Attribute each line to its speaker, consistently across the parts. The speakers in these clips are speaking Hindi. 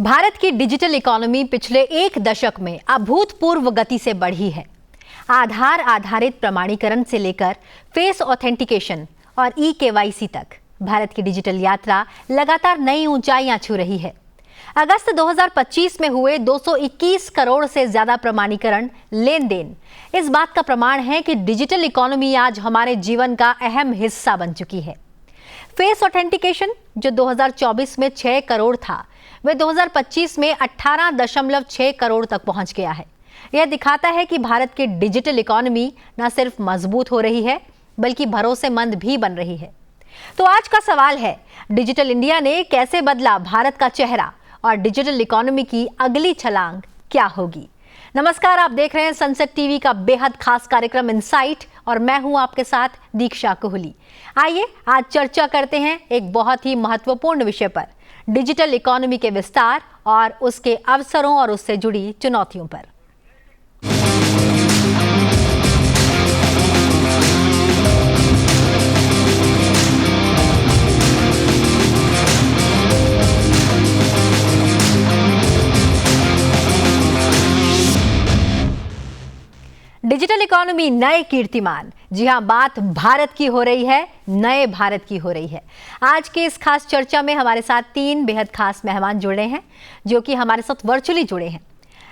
Speaker 1: भारत की डिजिटल इकोनॉमी पिछले एक दशक में अभूतपूर्व गति से बढ़ी है। आधार आधारित प्रमाणीकरण से लेकर फेस ऑथेंटिकेशन और ई-केवाईसी तक भारत की डिजिटल यात्रा लगातार नई ऊंचाइयां छू रही है। अगस्त 2025 में हुए 221 करोड़ से ज्यादा प्रमाणीकरण लेन देन इस बात का प्रमाण है कि डिजिटल इकोनॉमी आज हमारे जीवन का अहम हिस्सा बन चुकी है। फेस ऑथेंटिकेशन जो 2024 में 6 करोड़ था, वह 2025 में 18.6 करोड़ तक पहुंच गया है। यह दिखाता है कि भारत की डिजिटल इकोनॉमी न सिर्फ मजबूत हो रही है, बल्कि भरोसेमंद भी बन रही है। तो आज का सवाल है, डिजिटल इंडिया ने कैसे बदला भारत का चेहरा और डिजिटल इकोनॉमी की अगली छलांग क्या होगी? नमस्कार, आप देख रहे हैं सनसेट टीवी का बेहद खास कार्यक्रम इनसाइट और मैं हूं आपके साथ दीक्षा कोहली। आइए आज चर्चा करते हैं एक बहुत ही महत्वपूर्ण विषय पर, डिजिटल इकोनॉमी के विस्तार और उसके अवसरों और उससे जुड़ी चुनौतियों पर। डिजिटल इकोनॉमी नए कीर्तिमान। जी हां, बात भारत की हो रही है, नए भारत की हो रही है। आज के इस खास चर्चा में हमारे साथ 3 बेहद खास मेहमान जुड़े हैं, जो कि हमारे साथ वर्चुअली जुड़े हैं।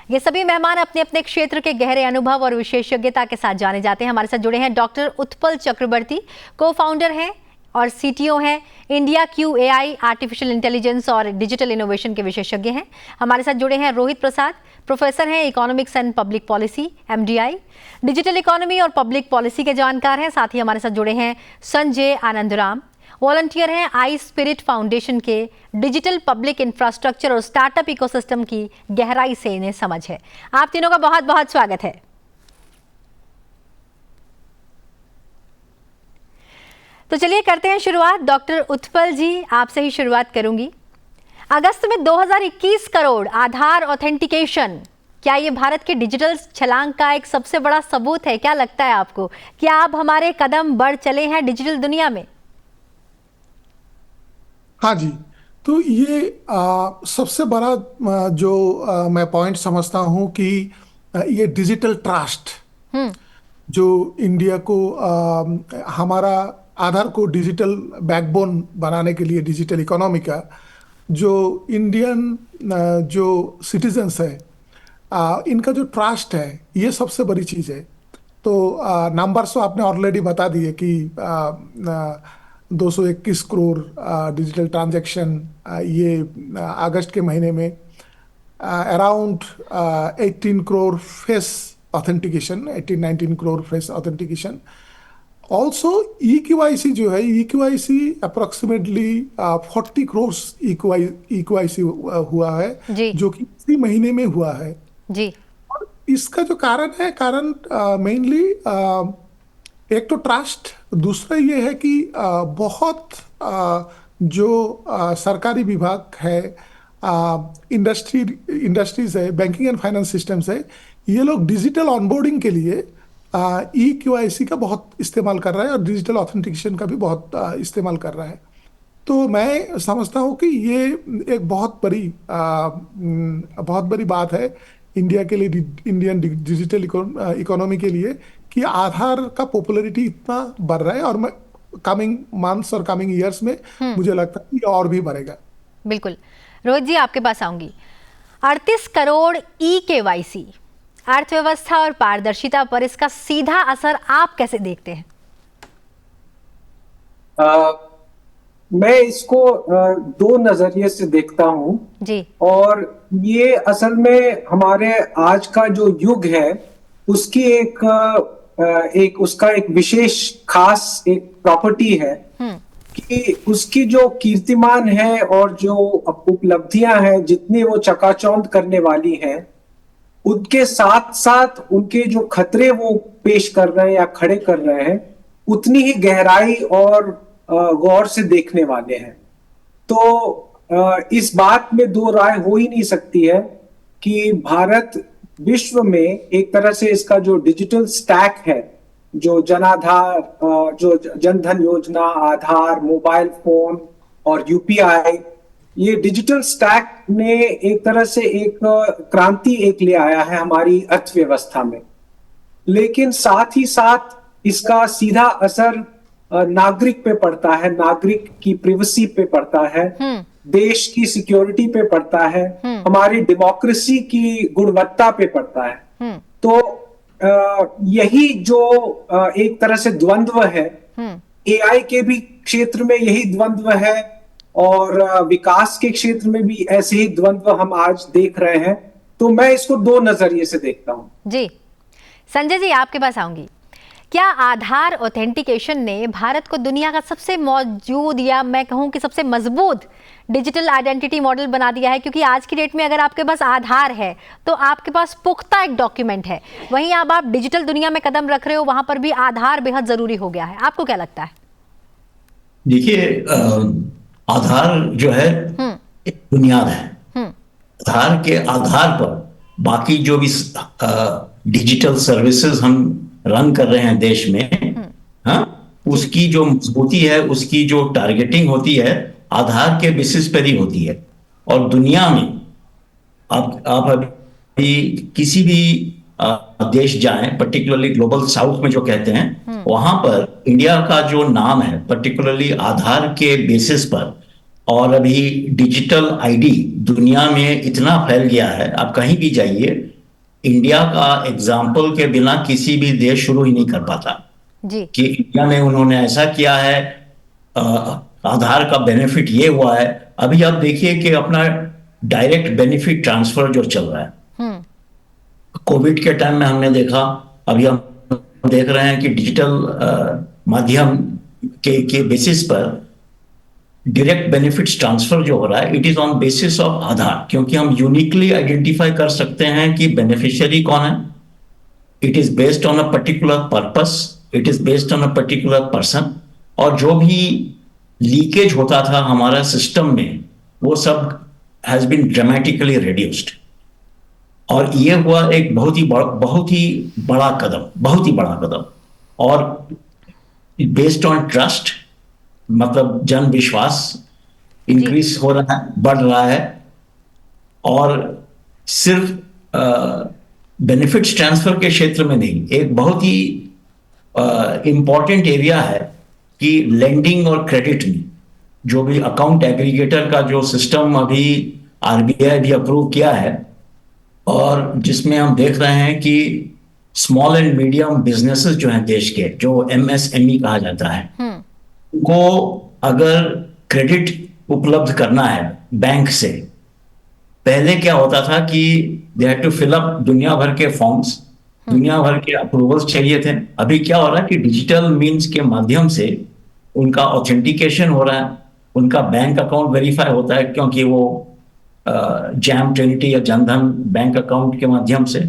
Speaker 1: ये सभी मेहमान अपने अपने क्षेत्र के गहरे अनुभव और विशेषज्ञता के साथ जाने जाते हैं। हमारे साथ जुड़े हैं डॉक्टर उत्पल चक्रवर्ती, को फाउंडर हैं और सीटीओ हैं, इंडिया QAI आर्टिफिशियल इंटेलिजेंस और डिजिटल इनोवेशन के विशेषज्ञ हैं। हमारे साथ जुड़े हैं रोहित प्रसाद, प्रोफेसर हैं economics and public policy MDI, digital economy और पब्लिक पॉलिसी के जानकार हैं। साथ ही हमारे साथ जुड़े हैं संजय आनंदराम, वॉलंटियर हैं आई स्पिरिट फाउंडेशन के। डिजिटल पब्लिक इंफ्रास्ट्रक्चर और स्टार्टअप इकोसिस्टम की गहराई से इन्हें समझ है। आप तीनों का बहुत बहुत स्वागत है। तो चलिए करते हैं शुरुआत। डॉक्टर उत्पल जी, आपसे ही शुरुआत करूंगी। अगस्त में 2021 करोड़ आधार ऑथेंटिकेशन, क्या ये भारत के डिजिटल छलांग का एक सबसे बड़ा सबूत है? क्या लगता है आपको, क्या अब हमारे कदम बढ़ चले हैं डिजिटल दुनिया में?
Speaker 2: हाँ जी, तो ये सबसे बड़ा मैं पॉइंट समझता हूँ कि ये डिजिटल ट्रस्ट जो इंडिया को हमारा आधार को डिजिटल बैकबोन बनाने के लिए, डिजिटल इकोनॉमी का जो इंडियन जो सिटीजन्स है इनका जो ट्रस्ट है, ये सबसे बड़ी चीज़ है। तो नंबर्स तो आपने ऑलरेडी बता दिए कि 221 करोड़ डिजिटल ट्रांजैक्शन ये अगस्त के महीने में, around 18 crore face authentication, 18-19 crore face authentication. Also e-KYC जो है, ई-केवाईसी अप्रोक्सीमेटली 40 करोड़ ई-केवाईसी हुआ है, जो कि इसी महीने में हुआ है
Speaker 1: जी।
Speaker 2: और इसका जो कारण है, कारण मेनली एक तो ट्रस्ट, दूसरा ये है कि बहुत जो सरकारी विभाग है, इंडस्ट्रीज है, बैंकिंग एंड फाइनेंस सिस्टम्स है, ये लोग डिजिटल ऑनबोर्डिंग के लिए ई-केवाईसी का बहुत इस्तेमाल कर रहा है और डिजिटल ऑथेंटिकेशन का भी बहुत इस्तेमाल कर रहा है। तो मैं समझता हूँ कि ये एक बहुत बड़ी बात है इंडिया के लिए, इंडियन डिजिटल इकोनॉमी के लिए, कि आधार का पॉपुलैरिटी इतना बढ़ रहा है और कमिंग मंथ्स और कमिंग ईयर्स में मुझे लगता है कि और भी बढ़ेगा।
Speaker 1: बिल्कुल। रोहित जी, आपके पास आऊंगी। 38 करोड़ ई-केवाईसी, अर्थव्यवस्था और पारदर्शिता पर इसका सीधा असर आप कैसे देखते हैं?
Speaker 3: मैं इसको 2 नजरिए से देखता हूं
Speaker 1: जी। और
Speaker 3: ये असल में हमारे आज का जो युग है उसकी उसका एक विशेष खास एक प्रॉपर्टी है कि उसकी जो कीर्तिमान है और जो उपलब्धियां हैं, जितनी वो चकाचौंध करने वाली हैं, उनके साथ साथ उनके जो खतरे वो पेश कर रहे हैं या खड़े कर रहे हैं, उतनी ही गहराई और गौर से देखने वाले हैं। तो इस बात में 2 राय हो ही नहीं सकती है कि भारत विश्व में एक तरह से इसका जो डिजिटल स्टैक है, जो जनाधार, जो जनधन योजना, आधार, मोबाइल फोन और UPI, ये डिजिटल स्टैक ने एक तरह से एक क्रांति एक ले आया है हमारी अर्थव्यवस्था में, लेकिन साथ ही साथ इसका सीधा असर नागरिक पे पड़ता है, नागरिक की प्राइवेसी पे पड़ता है, देश की सिक्योरिटी पे पड़ता है, हमारी डेमोक्रेसी की गुणवत्ता पे पड़ता है। तो यही जो एक तरह से द्वंद्व है, एआई के भी क्षेत्र में यही द्वंद्व है और विकास के क्षेत्र में भी ऐसे ही द्वंद्व हम आज देख रहे हैं। तो मैं इसको दो नजरिए से देखता हूं।
Speaker 1: जी, संजय जी आपके पास आऊंगी। क्या आधार ऑथेंटिकेशन ने भारत को दुनिया का सबसे मौजूद या मैं कहूं कि सबसे मजबूत डिजिटल आइडेंटिटी मॉडल बना दिया है? क्योंकि आज की डेट में अगर आपके पास आधार है तो आपके पास पुख्ता एक डॉक्यूमेंट है, वहीं अब आप डिजिटल दुनिया में कदम रख रहे हो, वहां पर भी आधार बेहद जरूरी हो गया है। आपको क्या लगता है?
Speaker 4: देखिए, आधार जो है एक बुनियाद है। आधार के आधार पर बाकी जो भी डिजिटल सर्विसेज हम रन कर रहे हैं देश में, हाँ, उसकी जो मजबूती है, उसकी जो टारगेटिंग होती है, आधार के बेसिस पर ही होती है। और दुनिया में आप अभी किसी भी देश जाएं, पर्टिकुलरली ग्लोबल साउथ में जो कहते हैं, वहां पर इंडिया का जो नाम है पर्टिकुलरली आधार के बेसिस पर, और अभी डिजिटल आईडी दुनिया में इतना फैल गया है, आप कहीं भी जाइए, इंडिया का एग्जाम्पल के बिना किसी भी देश शुरू ही नहीं कर पाता
Speaker 1: जी।
Speaker 4: कि इंडिया में उन्होंने ऐसा किया है, आधार का बेनिफिट ये हुआ है। अभी आप देखिए कि अपना डायरेक्ट बेनिफिट ट्रांसफर जो चल रहा है, कोविड के टाइम में हमने देखा, अभी हम देख रहे हैं कि डिजिटल माध्यम के बेसिस पर डायरेक्ट बेनिफिट्स ट्रांसफर जो हो रहा है, it is on basis of Aadhaar, क्योंकि हम यूनिकली आइडेंटिफाई कर सकते हैं कि बेनिफिशियरी कौन है। It is based on a particular purpose, it is based on a particular person, और जो भी लीकेज होता था हमारा सिस्टम में, वो सब हैज बीन ड्रामेटिकली रिड्यूस्ड। और ये हुआ एक बहुत ही बड़ा कदम, और बेस्ड ऑन ट्रस्ट, मतलब जन विश्वास इंक्रीज हो रहा है, बढ़ रहा है। और सिर्फ बेनिफिट्स ट्रांसफर के क्षेत्र में नहीं, एक बहुत ही इंपॉर्टेंट एरिया है कि लेंडिंग और क्रेडिट में जो भी अकाउंट एग्रीगेटर का जो सिस्टम अभी आरबीआई भी अप्रूव किया है, और जिसमें हम देख रहे हैं कि स्मॉल एंड मीडियम बिजनेसेस जो हैं देश के, जो एमएसएमई कहा जाता है, को अगर क्रेडिट उपलब्ध करना है बैंक से, पहले क्या होता था कि they had to fill up दुनिया भर के फॉर्म्स, दुनिया भर के अप्रूवल्स चाहिए थे। अभी क्या हो रहा है कि डिजिटल मीन्स के माध्यम से उनका ऑथेंटिकेशन हो रहा है, उनका बैंक अकाउंट वेरीफाई होता है, क्योंकि वो जैम ट्रिनिटी या जनधन बैंक अकाउंट के माध्यम से।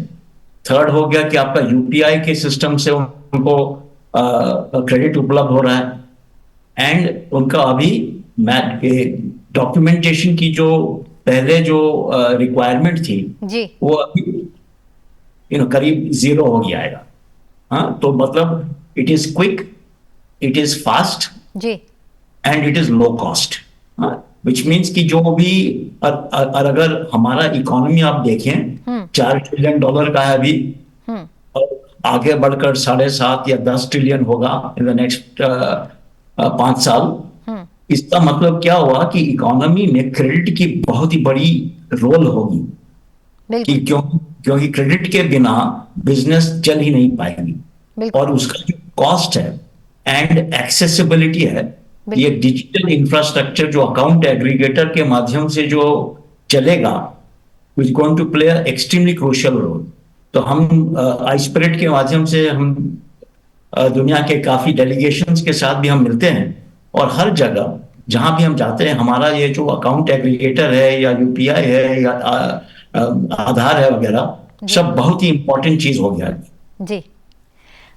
Speaker 4: थर्ड हो गया कि आपका यूपीआई के सिस्टम से उनको क्रेडिट उपलब्ध हो रहा है। एंड उनका अभी डॉक्यूमेंटेशन की जो पहले जो रिक्वायरमेंट थी
Speaker 1: जी,
Speaker 4: वो अभी करीब 0 हो गया है। हाँ, तो मतलब it is quick, it is fast
Speaker 1: जी,
Speaker 4: and it is low cost, which means कि जो भी अगर हमारा इकोनॉमी आप देखें $4 ट्रिलियन का है अभी, और आगे बढ़कर 7.5 या 10 ट्रिलियन होगा इन द नेक्स्ट 5 साल। इसका मतलब क्या हुआ कि इकोनॉमी में क्रेडिट की बहुत ही बड़ी रोल होगी, कि क्योंकि क्रेडिट के बिना बिजनेस चल ही नहीं पाएगी। और उसका जो कॉस्ट है एंड एक्सेसिबिलिटी है, ये डिजिटल इंफ्रास्ट्रक्चर जो अकाउंट एग्रीगेटर के माध्यम से जो चलेगा, is going to play extremely crucial role. तो हम आईस्पिरिट के माध्यम से हम दुनिया के काफी डेलीगेशंस के साथ भी हम मिलते हैं, और हर जगह जहां भी हम जाते हैं, हमारा ये जो अकाउंट एग्रीगेटर है या यूपीआई है या आधार है वगैरह, सब बहुत ही इंपॉर्टेंट चीज हो गया है।
Speaker 1: जी,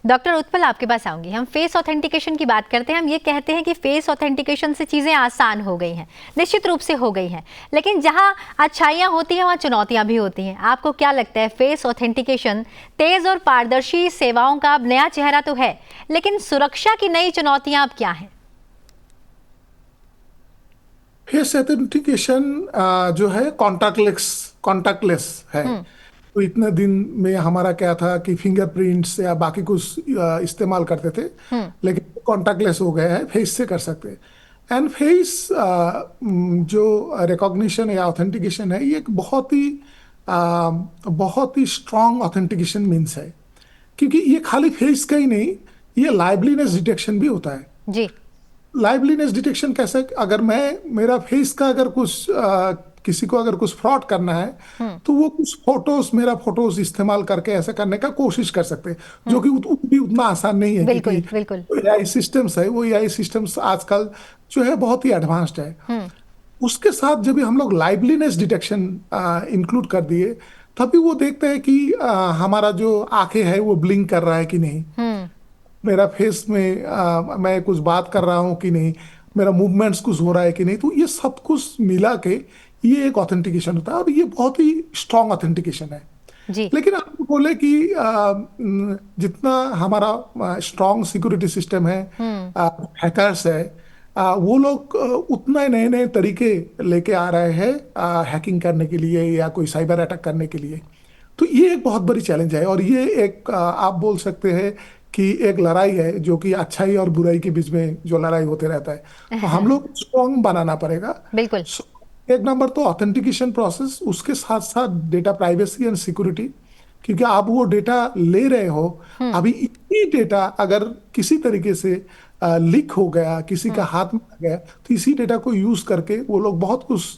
Speaker 1: डॉक्टर उत्पल आपके पास आऊंगी। हम फेस ऑथेंटिकेशन की बात करते हैं। हम ये कहते हैं कि फेस ऑथेंटिकेशन से चीज़ें आसान हो गई हैं, निश्चित रूप से हो गई हैं, लेकिन जहां अच्छाइयां होती हैं वहां चुनौतियां भी होती हैं। आपको क्या लगता है, फेस ऑथेंटिकेशन तेज और पारदर्शी सेवाओं का अब नया चेहरा तो है, लेकिन सुरक्षा की नई चुनौतियां अब क्या हैं?
Speaker 2: फेस ऑथेंटिकेशन जो है कॉन्टैक्टलेस है। तो इतने दिन में हमारा क्या था कि फिंगरप्रिंट्स या बाकी कुछ इस्तेमाल करते थे, लेकिन कॉन्टैक्टलेस हो गया है, फेस से कर सकते हैं। एंड फेस जो रिकॉग्निशन या ऑथेंटिकेशन है, ये एक बहुत ही स्ट्रांग ऑथेंटिकेशन मीन्स है, क्योंकि ये खाली फेस का ही नहीं, ये लाइवलीनेस डिटेक्शन भी होता है।
Speaker 1: जी।
Speaker 2: लाइवलीनेस डिटेक्शन कैसे? अगर मेरा फेस का अगर कुछ किसी को अगर कुछ फ्रॉड करना है, तो वो कुछ मेरा फोटोज इस्तेमाल करके ऐसा करने का कोशिश कर सकते हैं, जो कि भी उतना आसान नहीं है।
Speaker 1: बिल्कुल,
Speaker 2: क्योंकि
Speaker 1: बिल्कुल।
Speaker 2: एआई सिस्टम्स है, वो एआई सिस्टम्स आजकल जो है बहुत ही एडवांस्ड है। उसके साथ जब भी हम लोग लाइवलीनेस डिटेक्शन इंक्लूड कर दिए, तभी वो देखते हैं कि हमारा जो आंखें है वो ब्लिंक कर रहा है कि नहीं, मेरा फेस में मैं कुछ बात कर रहा हूँ कि नहीं, मेरा मूवमेंट्स कुछ हो रहा है कि नहीं। तो ये सब कुछ मिला के ये एक ऑथेंटिकेशन होता है, और ये बहुत ही स्ट्रांग ऑथेंटिकेशन है।
Speaker 1: जी।
Speaker 2: लेकिन आप बोले कि जितना हमारा स्ट्रांग सिक्योरिटी सिस्टम है, हैकर्स है, वो लोग उतना नए नए तरीके लेके आ रहे हैं हैकिंग करने के लिए या कोई साइबर अटैक करने के लिए। तो ये एक बहुत बड़ी चैलेंज है, और ये एक आप बोल सकते हैं कि एक लड़ाई है, जो कि अच्छाई और बुराई के बीच में जो लड़ाई होते रहता है। तो हम लोग स्ट्रांग बनाना पड़ेगा।
Speaker 1: बिल्कुल।
Speaker 2: एक नंबर तो ऑथेंटिकेशन प्रोसेस, उसके साथ साथ डेटा प्राइवेसी एंड सिक्योरिटी, क्योंकि आप वो डेटा ले रहे हो, अभी इतनी डेटा अगर किसी तरीके से लीक हो गया, किसी का हाथ में आ गया, तो इसी डेटा को यूज करके वो लोग बहुत कुछ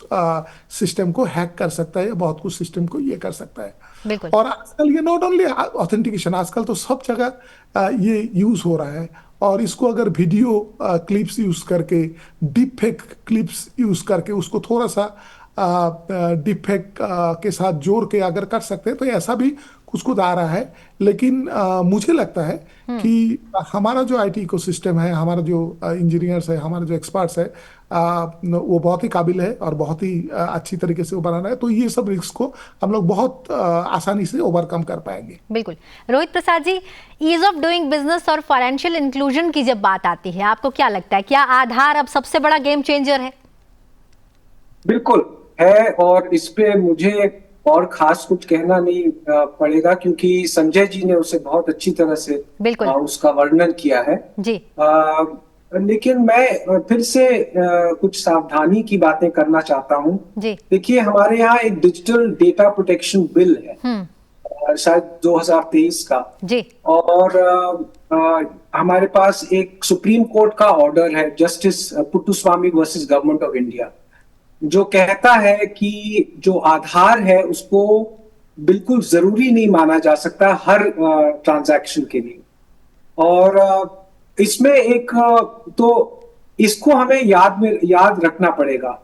Speaker 2: सिस्टम को हैक कर सकता है, बहुत कुछ सिस्टम को ये कर सकता है।
Speaker 1: बिल्कुल।
Speaker 2: और आजकल ये नॉट ओनली ऑथेंटिकेशन, आजकल तो सब जगह ये यूज हो रहा है। और इसको अगर वीडियो क्लिप्स यूज करके, डीप फेक क्लिप्स यूज करके, उसको थोड़ा सा डीप फेक के साथ जोड़ के अगर कर सकते हैं, तो ऐसा भी कुछ कुछ आ रहा है। लेकिन मुझे लगता है कि हमारा जो आईटी इकोसिस्टम है, हमारा जो इंजीनियर्स है, हमारे जो एक्सपर्ट्स है, वो बहुत ही काबिल है और बहुत ही अच्छी तरीके से वो बना रहा है। तो ये सब रिस्क को हम लोग बहुत आसानी से ओवरकम कर पाएंगे।
Speaker 1: बिल्कुल। Rohit Prasad ji, ease of doing business और फाइनेंशियल इंक्लूजन की जब बात आती है, आपको क्या लगता है, क्या आधार अब सबसे बड़ा गेम चेंजर है?
Speaker 3: बिल्कुल है, और इस पे मुझे और खास कुछ कहना नहीं पड़ेगा, क्योंकि संजय जी ने उसे बहुत अच्छी तरह से
Speaker 1: बिल्कुल
Speaker 3: उसका वर्णन किया है
Speaker 1: जी।
Speaker 3: लेकिन मैं फिर से कुछ सावधानी की बातें करना चाहता हूँ
Speaker 1: जी।
Speaker 3: देखिए, हमारे यहाँ एक डिजिटल डेटा प्रोटेक्शन बिल है, शायद 2023 का
Speaker 1: जी।
Speaker 3: और हमारे पास एक सुप्रीम कोर्ट का ऑर्डर है, justice Puttaswamy versus government of India, जो कहता है कि जो आधार है उसको बिल्कुल जरूरी नहीं माना जा सकता हर ट्रांजैक्शन के लिए। और इसमें एक तो इसको हमें याद रखना पड़ेगा,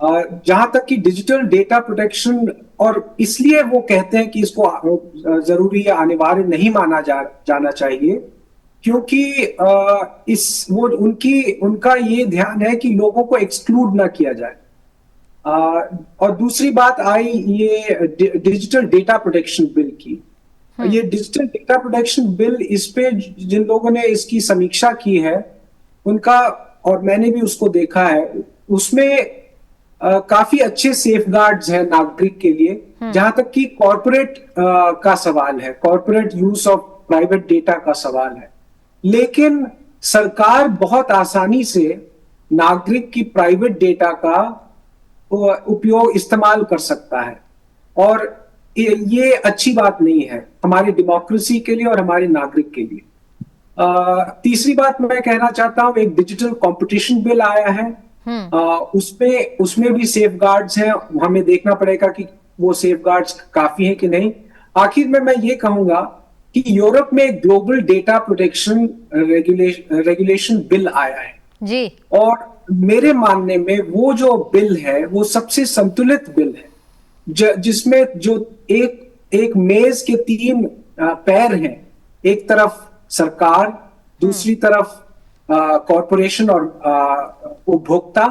Speaker 3: जहां तक कि डिजिटल डेटा प्रोटेक्शन, और इसलिए वो कहते हैं कि इसको जरूरी या अनिवार्य नहीं माना जाना चाहिए, क्योंकि उनका ये ध्यान है कि लोगों को एक्सक्लूड ना किया जाए। और दूसरी बात आई ये डिजिटल डेटा प्रोटेक्शन बिल की। ये डिजिटल डेटा प्रोटेक्शन बिल, इस पे जिन लोगों ने इसकी समीक्षा की है उनका, और मैंने भी उसको देखा है, उसमें काफी अच्छे सेफगार्ड्स हैं नागरिक के लिए, जहां तक कि कॉर्पोरेट का सवाल है, corporate use of private data का सवाल है। लेकिन सरकार बहुत आसानी से नागरिक की प्राइवेट डेटा का उपयोग इस्तेमाल कर सकता है, और ये अच्छी बात नहीं है हमारी डेमोक्रेसी के लिए और हमारे नागरिक के लिए। तीसरी बात मैं कहना चाहता हूं, एक डिजिटल कंपटीशन बिल आया है, उसमें भी सेफगार्ड्स हैं, हमें देखना पड़ेगा कि वो सेफगार्ड्स काफी हैं कि नहीं। आखिर में मैं ये कहूंगा कि यूरोप में एक global data protection regulation bill आया है
Speaker 1: जी, और
Speaker 3: मेरे मानने में वो जो बिल है वो सबसे संतुलित बिल है, जिसमें जो एक मेज के 3 पैर हैं, एक तरफ सरकार, दूसरी तरफ कॉरपोरेशन और उपभोक्ता,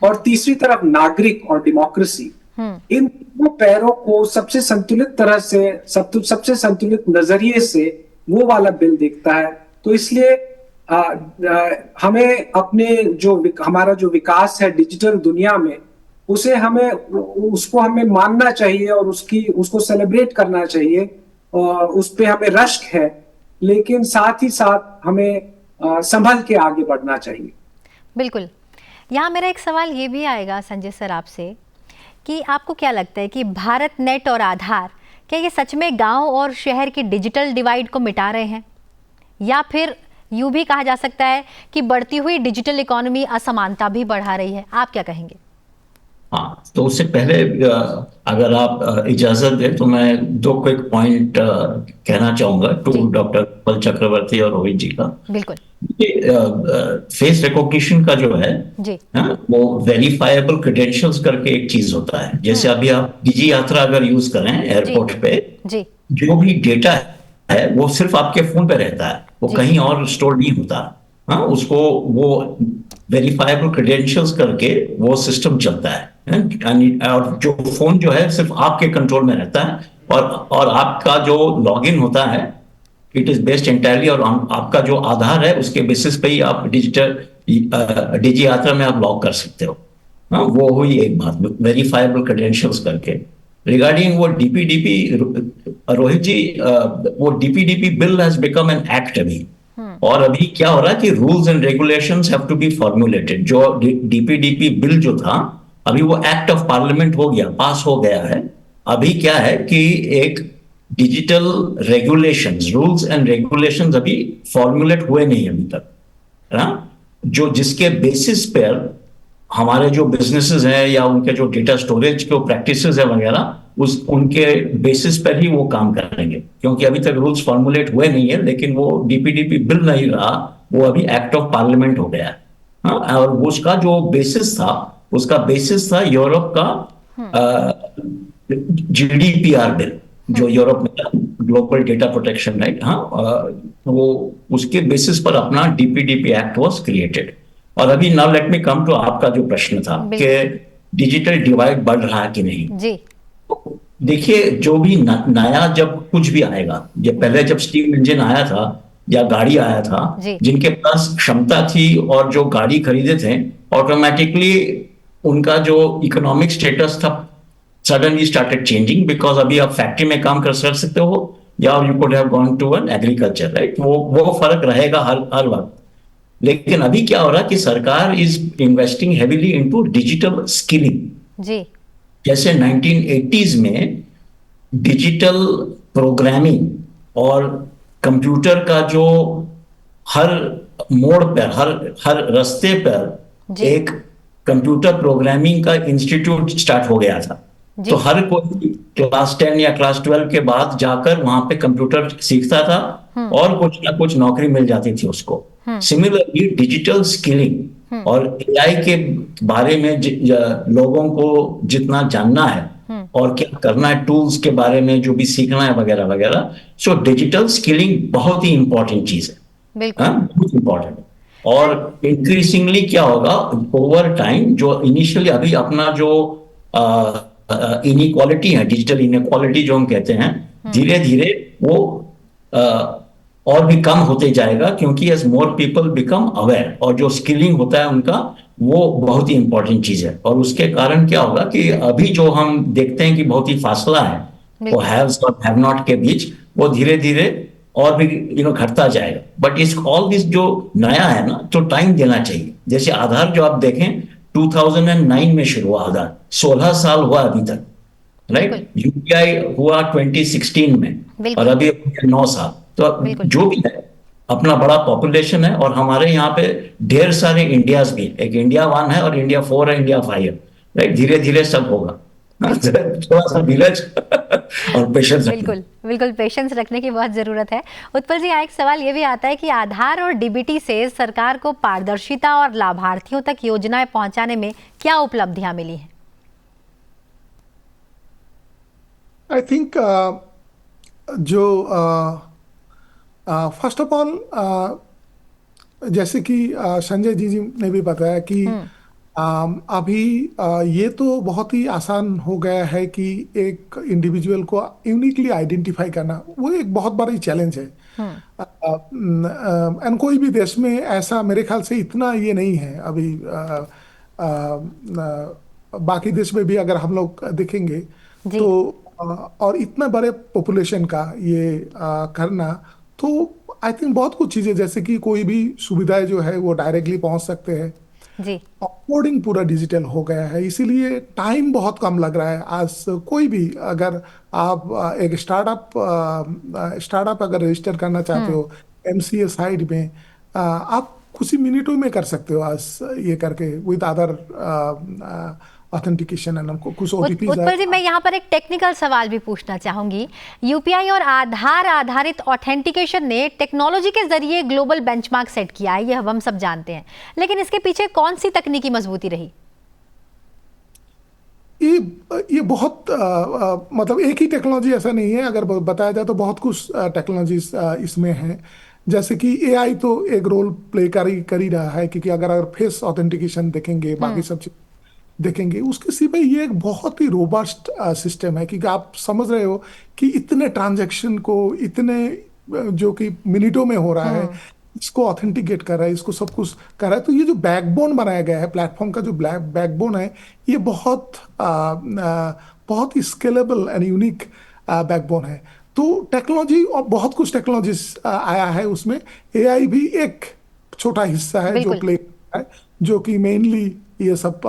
Speaker 3: और तीसरी तरफ नागरिक और डेमोक्रेसी। इन तीनों पैरों को सबसे संतुलित तरह से, सबसे संतुलित नजरिए से वो वाला बिल देखता है। तो इसलिए हमें अपने हमारा जो विकास है डिजिटल दुनिया में, उसको हमें मानना चाहिए और उसको सेलिब्रेट करना चाहिए, और उस पे हमें रश्क है, लेकिन साथ ही साथ हमें संभल के आगे बढ़ना चाहिए।
Speaker 1: बिल्कुल। यहाँ मेरा एक सवाल ये भी आएगा संजय सर आपसे कि आपको क्या लगता है कि भारत नेट और आधार, क्या ये सच में गांव और शहर की डिजिटल डिवाइड को मिटा रहे हैं, या फिर यूं भी कहा जा सकता है कि बढ़ती हुई डिजिटल इकोनॉमी असमानता भी बढ़ा रही है? आप क्या कहेंगे?
Speaker 4: हाँ, तो उससे पहले अगर आप इजाजत दें तो मैं दो क्विक पॉइंट कहना चाहूंगा टू
Speaker 1: जी।
Speaker 4: डॉक्टर पल चक्रवर्ती और रोहित जी का।
Speaker 1: बिल्कुल।
Speaker 4: फेस रिकॉग्निशन का जो है
Speaker 1: जी।
Speaker 4: वो वेरीफाइबल क्रेडेंशियल्स करके एक चीज होता है। जैसे अभी आप डिजी यात्रा अगर यूज करें एयरपोर्ट पे,
Speaker 1: जी।
Speaker 4: जो भी डेटा है वो सिर्फ आपके फोन पे रहता है, वो
Speaker 1: जी।
Speaker 4: कहीं और स्टोर नहीं होता। हाँ, उसको वो वेरीफाइबल क्रेडेंशियल्स करके वो सिस्टम चलता है। और जो फोन जो है सिर्फ आपके कंट्रोल में रहता है, और आपका जो लॉगिन होता है इट इज बेस्ड एंटायरली, और आपका जो आधार है उसके बेसिस पे ही आप डिजी यात्रा में आप लॉग कर सकते हो। हाँ, वो हुई एक बात वेरीफाइबल क्रेडेंशियल्स करके। रिगार्डिंग वो डीपीडीपी, रोहित जी, वो DPDP bill has become an act अभी। और अभी क्या हो रहा है कि rules and regulations have to be formulated. जो डीपीडीपी बिल जो था अभी वो एक्ट ऑफ पार्लियामेंट हो गया, पास हो गया है। अभी क्या है कि एक digital regulations, rules and regulations अभी फॉर्मुलेट हुए नहीं अभी तक, है ना, जो जिसके बेसिस पर हमारे जो बिजनेसेस हैं या उनके जो डेटा स्टोरेज के प्रैक्टिसेस है वगैरह, उनके बेसिस पर ही वो काम करेंगे, क्योंकि अभी तक रूल्स फॉर्मुलेट हुए नहीं है। लेकिन वो डीपीडीपी बिल नहीं रहा, वो अभी एक्ट ऑफ पार्लियामेंट हो गया है। हाँ, और उसका जो बेसिस था, उसका बेसिस था यूरोप का जीडीपीआर बिल, जो यूरोप में ग्लोबल डेटा प्रोटेक्शन राइट। हाँ, वो उसके बेसिस पर अपना डीपीडीपी एक्ट वाज क्रिएटेड। और अभी now let me come to आपका जो प्रश्न था कि डिजिटल डिवाइड बढ़ रहा है कि नहीं।
Speaker 1: जी।
Speaker 4: देखिए, जो भी नया जब कुछ भी आएगा, जब पहले जब स्टीम इंजन आया था या गाड़ी आया था, जिनके पास क्षमता थी और जो गाड़ी खरीदे थे, ऑटोमेटिकली उनका जो इकोनॉमिक स्टेटस था सडनली स्टार्टेड चेंजिंग, बिकॉज अभी आप फैक्ट्री में काम कर सकते हो या you could have gone to an agriculture right. वो फर्क रहेगा हर वक्त। लेकिन अभी क्या हो रहा है कि सरकार is investing heavily into digital skilling.
Speaker 1: जी।
Speaker 4: जैसे 1980s में डिजिटल प्रोग्रामिंग और कंप्यूटर का जो हर मोड़ पर, हर रास्ते पर एक कंप्यूटर प्रोग्रामिंग का इंस्टीट्यूट स्टार्ट हो गया था। तो हर कोई क्लास 10 या क्लास 12 के बाद जाकर वहां पे कंप्यूटर सीखता था और कुछ ना कुछ नौकरी मिल जाती थी उसको। सिमिलरली डिजिटल स्किलिंग और एआई के बारे में लोगों को जितना जानना है और क्या करना है, टूल्स के बारे में जो भी सीखना है वगैरह वगैरह, सो डिजिटल स्किलिंग बहुत ही इंपॉर्टेंट चीज है, बहुत इंपॉर्टेंट। और इंक्रीजिंगली क्या होगा ओवर टाइम, जो इनिशियली अभी अपना जो इनइक्वालिटी है, डिजिटल इनइक्वालिटी जो हम कहते हैं, धीरे धीरे वो और भी कम होते जाएगा, क्योंकि as more people become aware, और जो स्किलिंग होता है उनका वो बहुत ही इंपॉर्टेंट चीज है। और उसके कारण क्या होगा कि अभी जो हम देखते हैं कि बहुत ही फासला है वो हैव्स और हैव नॉट के बीच, वो धीरे धीरे और भी घटता जाएगा। बट इस ऑल दिस जो नया है ना, तो टाइम देना चाहिए। जैसे आधार जो आप देखें 2009 में शुरू हुआ आधार, 16 साल हुआ अभी तक राइट। यूपीआई हुआ 2016 में और अभी 9 साल। तो जो भी है अपना बड़ा पॉपुलेशन है, और हमारे यहाँ पे ढेर सारे इंडियाज भी, एक इंडिया 1 है और इंडिया 4 है, इंडिया 5 है राइट। धीरे धीरे सब होगा, थोड़ा सा धीरज और पेशेंस।
Speaker 1: बिल्कुल पेशेंस रखने की बहुत जरूरत है। उत्पल जी, यहाँ एक सवाल ये भी आता है कि आधार और डीबीटी से सरकार को पारदर्शिता और लाभार्थियों तक योजनाएं पहुंचाने में क्या उपलब्धियां मिली हैं?
Speaker 2: आई थिंक जो फर्स्ट ऑफ ऑल जैसे कि संजय जी ने भी बताया कि अभी ये तो बहुत ही आसान हो गया है कि एक इंडिविजुअल को यूनिकली आइडेंटिफाई करना वो एक बहुत बड़ी चैलेंज है। एंड कोई भी देश में ऐसा मेरे ख्याल से इतना ये नहीं है अभी। बाकी देश में भी अगर हम लोग देखेंगे
Speaker 1: जी।
Speaker 2: तो और इतना बड़े पॉपुलेशन का ये करना, तो आई थिंक बहुत कुछ चीज़ें जैसे कि कोई भी सुविधाएं जो है वो डायरेक्टली पहुंच सकते हैं।
Speaker 1: जी।
Speaker 2: ऑनबोर्डिंग पूरा डिजिटल हो गया है, इसीलिए टाइम बहुत कम लग रहा है। आज कोई भी अगर आप एक स्टार्टअप अगर रजिस्टर करना चाहते हो एमसीए साइड में, आप कुछ ही मिनटों में कर सकते हो आज ये करके विद अदर ऑथेंटिकेशन एंड हमको कुछ ओटीपीज
Speaker 1: उत्पल जी, मैं यहाँ पर एक टेक्निकल सवाल भी पूछना चाहूंगी। यूपीआई और आधार आधारित ऑथेंटिकेशन ने टेक्नोलॉजी के जरिए ग्लोबल बेंचमार्क सेट किया है, ये हम सब जानते हैं, लेकिन इसके पीछे कौन सी तकनीकी मजबूती रही?
Speaker 2: ये बहुत मतलब एक ही टेक्नोलॉजी ऐसा नहीं है, अगर बताया जाए तो बहुत कुछ टेक्नोलॉजीज इसमें है। जैसे कि एआई तो एक रोल प्ले कर ही रहा है, क्योंकि अगर फेस ऑथेंटिकेशन देखेंगे, बाकी सब चीज देखेंगे, उसके सिवा ये एक बहुत ही रोबस्ट सिस्टम है। क्योंकि आप समझ रहे हो कि इतने ट्रांजैक्शन को इतने जो कि मिनटों में हो रहा है, इसको ऑथेंटिकेट कर रहा है, इसको सब कुछ कर रहा है। तो ये जो बैकबोन बनाया गया है, प्लेटफॉर्म का जो बैकबोन है, ये बहुत ही स्केलेबल एंड यूनिक बैकबोन है। तो टेक्नोलॉजी और बहुत कुछ टेक्नोलॉजीज आया है, उसमें एआई भी एक छोटा हिस्सा है जो प्ले है, जो कि मेनली ये सब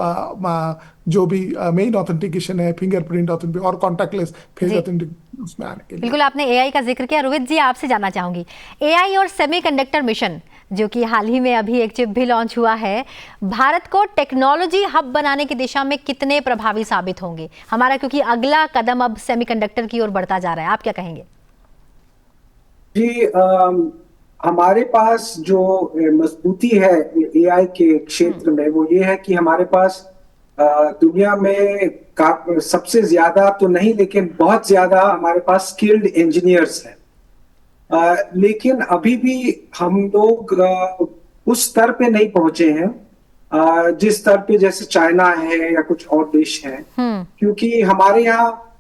Speaker 2: जो भी मेन ऑथेंटिकेशन है, फिंगरप्रिंट ऑथेंटिकेशन और कॉन्टैक्टलेस फेस ऑथेंटिकेशन, उसमें आने के लिए।
Speaker 1: बिल्कुल, आपने एआई का जिक्र किया। रोहित जी, आपसे जानना चाहूंगी, एआई और सेमीकंडक्टर मिशन, जो कि हाल ही में अभी एक चिप भी लॉन्च हुआ है, भारत को टेक्नोलॉजी हब बनाने की दिशा में कितने प्रभावी साबित होंगे हमारा, क्योंकि अगला कदम अब सेमीकंडक्टर की ओर बढ़ता जा रहा है, आप क्या कहेंगे?
Speaker 3: जी, हमारे पास जो मजबूती है एआई के क्षेत्र में, वो ये है कि हमारे पास दुनिया में सबसे ज्यादा तो नहीं, लेकिन बहुत ज्यादा हमारे पास स्किल्ड इंजीनियर्स हैं। लेकिन अभी भी हम लोग उस स्तर पे नहीं पहुंचे हैं जिस स्तर पे जैसे चाइना है या कुछ और देश हैं। क्योंकि हमारे यहाँ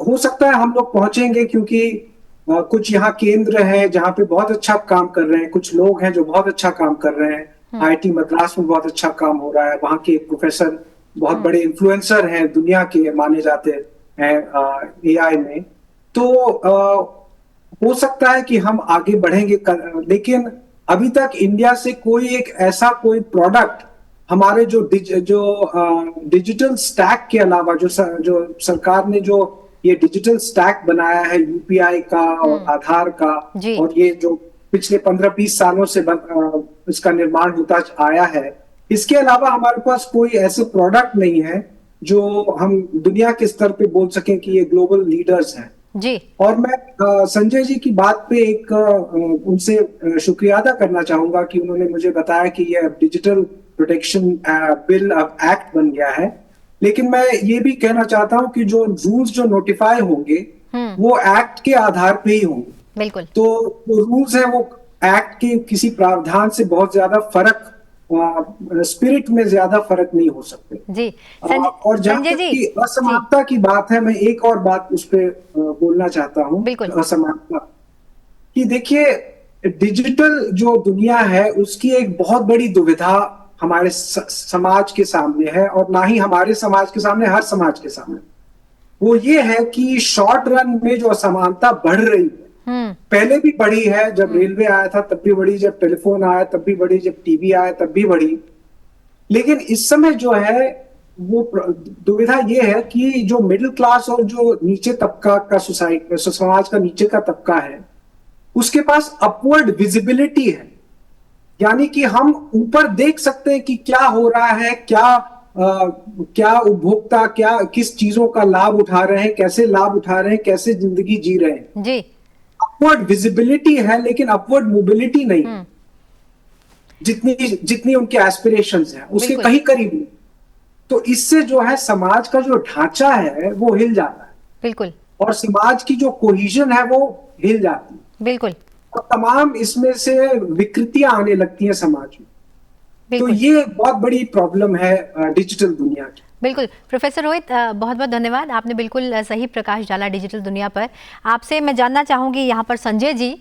Speaker 3: हो सकता है हम लोग पहुंचेंगे, क्योंकि कुछ यहाँ केंद्र है जहाँ पे बहुत अच्छा काम कर रहे हैं, कुछ लोग हैं जो बहुत अच्छा काम कर रहे हैं। आईआईटी मद्रास में बहुत अच्छा काम हो रहा है, वहाँ के प्रोफेसर बहुत बड़े इन्फ्लुएंसर हैं, दुनिया के माने जाते हैं एआई में। तो हो सकता है कि हम आगे बढ़ेंगे, लेकिन अभी तक इंडिया से कोई एक ऐसा कोई प्रोडक्ट हमारे जो डिजिटल स्टैक के अलावा, जो सरकार ने जो ये डिजिटल स्टैक बनाया है यूपीआई का और आधार का, और ये जो पिछले 15-20 सालों से इसका निर्माण होता आया है, इसके अलावा हमारे पास कोई ऐसे प्रोडक्ट नहीं है जो हम दुनिया के स्तर पे बोल सकें कि ये ग्लोबल लीडर्स हैं
Speaker 1: जी।
Speaker 3: और मैं संजय जी की बात पे एक उनसे शुक्रिया अदा करना चाहूंगा कि उन्होंने मुझे बताया कि ये डिजिटल प्रोटेक्शन बिल अब एक्ट बन गया है। लेकिन मैं ये भी कहना चाहता हूं कि जो रूल्स जो नोटिफाई होंगे वो एक्ट के आधार पे ही होंगे।
Speaker 1: बिल्कुल।
Speaker 3: तो जो रूल्स है वो एक्ट के किसी प्रावधान से बहुत ज्यादा फर्क, स्पिरिट में ज्यादा फर्क नहीं हो सकते
Speaker 1: जी।
Speaker 3: और जहां तक की असमानता की बात है, मैं एक और बात उस पर बोलना चाहता हूं। असमानता कि देखिए, डिजिटल जो दुनिया है उसकी एक बहुत बड़ी दुविधा हमारे समाज के सामने है, और ना ही हमारे समाज के सामने, हर समाज के सामने। वो ये है कि शॉर्ट रन में जो असमानता बढ़ रही है, पहले भी बढ़ी है, जब रेलवे आया था तब भी बढ़ी, जब टेलीफोन आया तब भी बढ़ी, जब टीवी आया तब भी बढ़ी। लेकिन इस समय जो है वो दुविधा ये है कि जो मिडिल क्लास और जो नीचे तबका का समाज का नीचे का तबका है, उसके पास अपवर्ड विजिबिलिटी है। यानी कि हम ऊपर देख सकते हैं कि क्या हो रहा है, क्या उपभोक्ता किस चीजों का लाभ उठा रहे हैं, कैसे लाभ उठा रहे हैं, कैसे जिंदगी जी रहे हैं जी। अपवर्ड विजिबिलिटी है, लेकिन अपवर्ड मोबिलिटी नहीं। जितनी उनके एस्पिरेशंस हैं उसके कहीं करीब नहीं। तो इससे जो है समाज का जो ढांचा है वो हिल जाता है।
Speaker 1: बिल्कुल।
Speaker 3: और समाज की जो कोहिजन है वो हिल जाती है।
Speaker 1: बिल्कुल।
Speaker 3: और तमाम इसमें से विकृतियां आने लगती हैं समाज में। तो ये बहुत बड़ी प्रॉब्लम है डिजिटल दुनिया की।
Speaker 1: बिल्कुल प्रोफेसर रोहित, बहुत बहुत धन्यवाद, आपने बिल्कुल सही प्रकाश डाला डिजिटल दुनिया पर। आपसे मैं जानना चाहूँगी यहाँ पर संजय जी,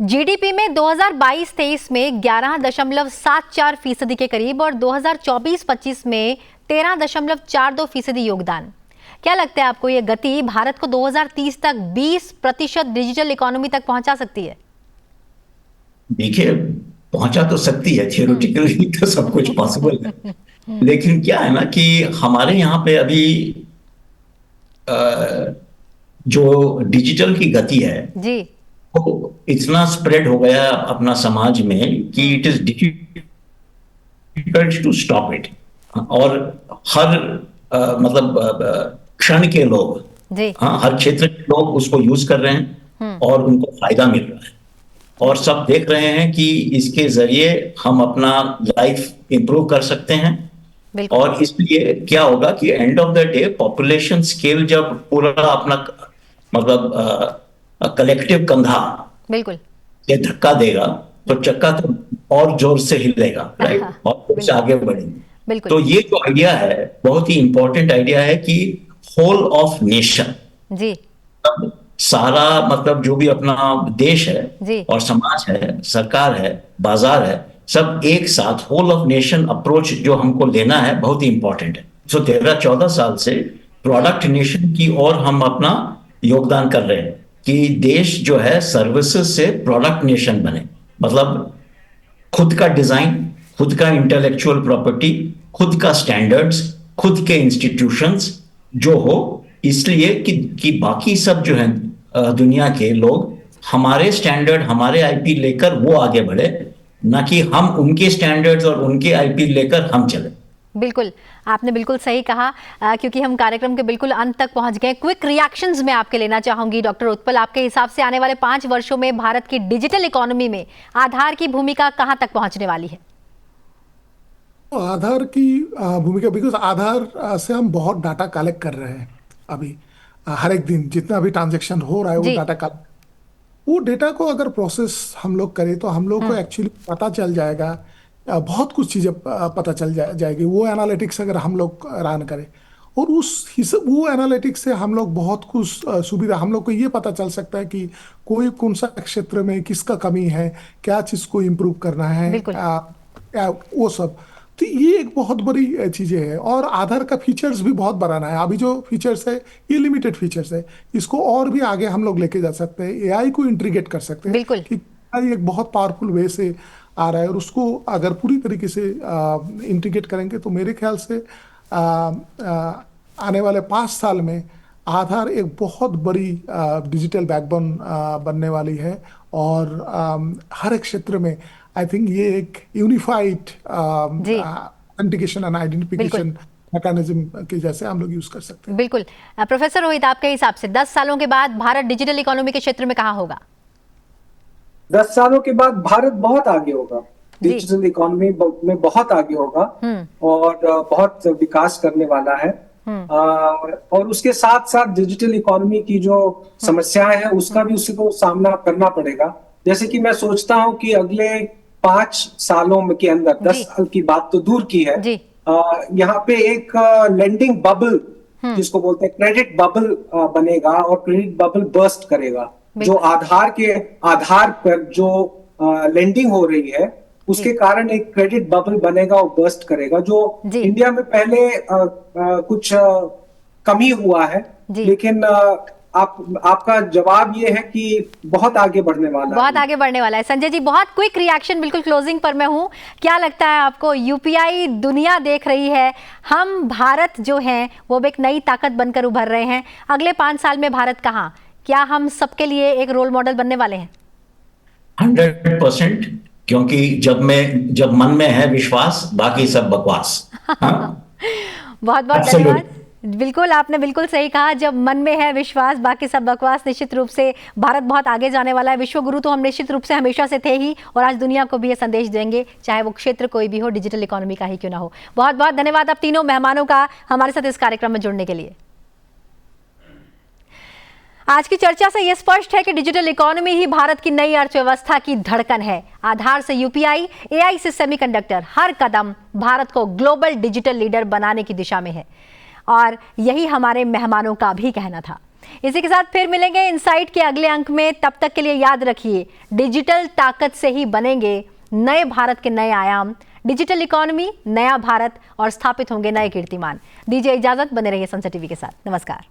Speaker 1: जीडीपी में 2022-23 में 11.74% के करीब और 2024-25 में 13.42% योगदान। क्या लगता है आपको ये गति भारत को 2030 तक 20% डिजिटल इकोनॉमी तक पहुंचा सकती है?
Speaker 4: देखिए, पहुंचा तो सकती है, थियोरेटिकली तो सब कुछ पॉसिबल है, लेकिन क्या है ना कि हमारे यहाँ पे अभी जो डिजिटल की गति है
Speaker 1: जी,
Speaker 4: वो इतना स्प्रेड हो गया अपना समाज में कि it is difficult to stop it. और हर क्षण के लोग, हर क्षेत्र के लोग उसको यूज कर रहे हैं और उनको फायदा मिल रहा है, और सब देख रहे हैं कि इसके जरिए हम अपना लाइफ इंप्रूव कर सकते हैं। और इसलिए क्या होगा कि end of the day population scale जब पूरा अपना कलेक्टिव कंधा
Speaker 1: बिल्कुल
Speaker 4: ये धक्का देगा तो चक्का तो और जोर से हिलेगा, राइट, और कुछ आगे बढ़ेंगे। तो ये जो आइडिया है बहुत ही इंपॉर्टेंट आइडिया है कि होल ऑफ नेशन
Speaker 1: जी,
Speaker 4: सारा जो भी अपना देश है और समाज है, सरकार है, बाजार है, सब एक साथ होल ऑफ नेशन अप्रोच जो हमको लेना है बहुत ही इंपॉर्टेंट है। 13-14 साल से प्रोडक्ट नेशन की ओर हम अपना योगदान कर रहे हैं कि देश जो है सर्विसेज से प्रोडक्ट नेशन बने, खुद का डिजाइन, खुद का इंटेलेक्चुअल प्रॉपर्टी, खुद का स्टैंडर्ड्स, खुद के इंस्टीट्यूशंस जो हो, इसलिए कि बाकी सब जो है दुनिया के लोग हमारे स्टैंडर्ड, हमारे आईपी लेकर वो आगे बढ़े, ना कि हम उनके स्टैंडर्ड्स और उनके आईपी लेकर हम चले।
Speaker 1: बिल्कुल, आपने बिल्कुल सही कहा। क्योंकि हम कार्यक्रम के बिल्कुल अंत तक पहुंच गए, क्विक रिएक्शंस में आपके लेना चाहूंगी। डॉक्टर उत्पल, आपके हिसाब से आने वाले 5 वर्षों में भारत की डिजिटल इकोनॉमी में आधार की भूमिका कहां तक पहुंचने वाली है?
Speaker 2: आधार की भूमिका, बिकॉज आधार से हम बहुत डाटा कलेक्ट कर रहे हैं अभी, हर एक दिन जितना भी ट्रांजैक्शन हो रहा है वो डाटा कलेक्ट, वो डेटा को अगर प्रोसेस हम लोग करें तो हम लोग को एक्चुअली पता चल जाएगा, बहुत कुछ चीज़ें पता चल जाएगी। वो एनालिटिक्स अगर हम लोग रन करें और वो एनालिटिक्स से हम लोग बहुत कुछ सुविधा, हम लोग को ये पता चल सकता है कि कोई कौन सा क्षेत्र में किसका कमी है, क्या चीज़ को इम्प्रूव करना है, वो सब। तो ये एक बहुत बड़ी चीज़ें है। और आधार का फीचर्स भी बहुत बढ़ाना है। अभी जो फीचर्स है ये लिमिटेड फीचर्स है, इसको और भी आगे हम लोग लेके जा सकते हैं, एआई को इंटीग्रेट कर सकते हैं कि एआई एक बहुत पावरफुल वे से आ रहा है, और उसको अगर पूरी तरीके से इंटीग्रेट करेंगे तो मेरे ख्याल से आने वाले 5 साल में आधार एक बहुत बड़ी डिजिटल बैकबोन बनने वाली है। और हर एक क्षेत्र में आई थिंक ये एक unified authentication and identification mechanism के जैसे हम लोग यूज कर सकते हैं।
Speaker 1: बिल्कुल। प्रोफेसर रोहित, आपके हिसाब से 10 सालों के बाद भारत डिजिटल इकोनॉमी के क्षेत्र में कहाँ होगा?
Speaker 3: 10 सालों के बाद भारत बहुत आगे होगा, डिजिटल इकोनॉमी में बहुत आगे होगा और बहुत विकास करने वाला है। और उसके साथ साथ डिजिटल इकोनॉमी की जो समस्याएं हैं उसका भी उसको सामना करना पड़ेगा। जैसे कि मैं सोचता हूं कि अगले 5 सालों के अंदर, 10 साल की बात तो दूर की है, यहाँ पे एक लेंडिंग बबल जिसको बोलते हैं क्रेडिट बबल बनेगा और क्रेडिट बबल बर्स्ट करेगा। जो आधार पर जो लेंडिंग हो रही है उसके कारण एक क्रेडिट बबल बनेगा और बर्स्ट करेगा, जो इंडिया में पहले कुछ कमी हुआ है, लेकिन आपका जवाब ये है कि बहुत आगे बढ़ने वाला है,
Speaker 1: बहुत आगे बढ़ने वाला है। संजय जी, बहुत क्विक रिएक्शन, बिल्कुल क्लोजिंग पर मैं हूं। क्या लगता है आपको, यूपीआई दुनिया देख रही है, हम भारत जो हैं वो एक नई ताकत बनकर उभर रहे हैं, अगले 5 साल में भारत कहां, क्या हम सबके लिए एक रोल मॉडल बनने वाले हैं?
Speaker 4: 100%, क्योंकि जब मन में है विश्वास बाकी सब बकवास।
Speaker 1: बहुत बहुत धन्यवाद। बिल्कुल, आपने बिल्कुल सही कहा, जब मन में है विश्वास बाकी सब बकवास। निश्चित रूप से भारत बहुत आगे जाने वाला है। विश्व गुरु तो हम निश्चित रूप से हमेशा से थे ही, और आज दुनिया को भी ये संदेश देंगे, चाहे वो क्षेत्र कोई भी हो, डिजिटल इकोनॉमी का ही क्यों ना हो। बहुत बहुत धन्यवाद आप तीनों मेहमानों का हमारे साथ इस कार्यक्रम में जुड़ने के लिए। आज की चर्चा से यह स्पष्ट है कि डिजिटल इकोनॉमी ही भारत की नई अर्थव्यवस्था की धड़कन है। आधार से यूपीआई, एआई से सेमीकंडक्टर, हर कदम भारत को ग्लोबल डिजिटल लीडर बनाने की दिशा में है और यही हमारे मेहमानों का भी कहना था। इसी के साथ फिर मिलेंगे इनसाइट के अगले अंक में। तब तक के लिए याद रखिए, डिजिटल ताकत से ही बनेंगे नए भारत के नए आयाम। डिजिटल इकोनॉमी, नया भारत और स्थापित होंगे नए कीर्तिमान। दीजिए इजाजत, बने रहिए सनसद टीवी के साथ। नमस्कार।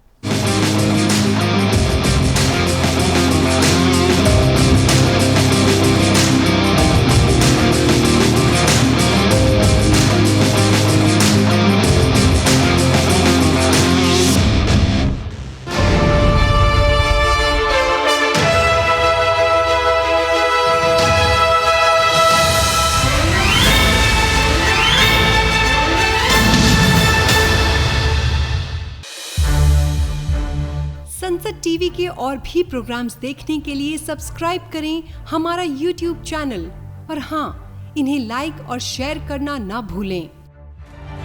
Speaker 5: संसद टीवी के और भी प्रोग्राम्स देखने के लिए सब्सक्राइब करें हमारा YouTube चैनल और हाँ, इन्हें लाइक और शेयर करना ना भूलें।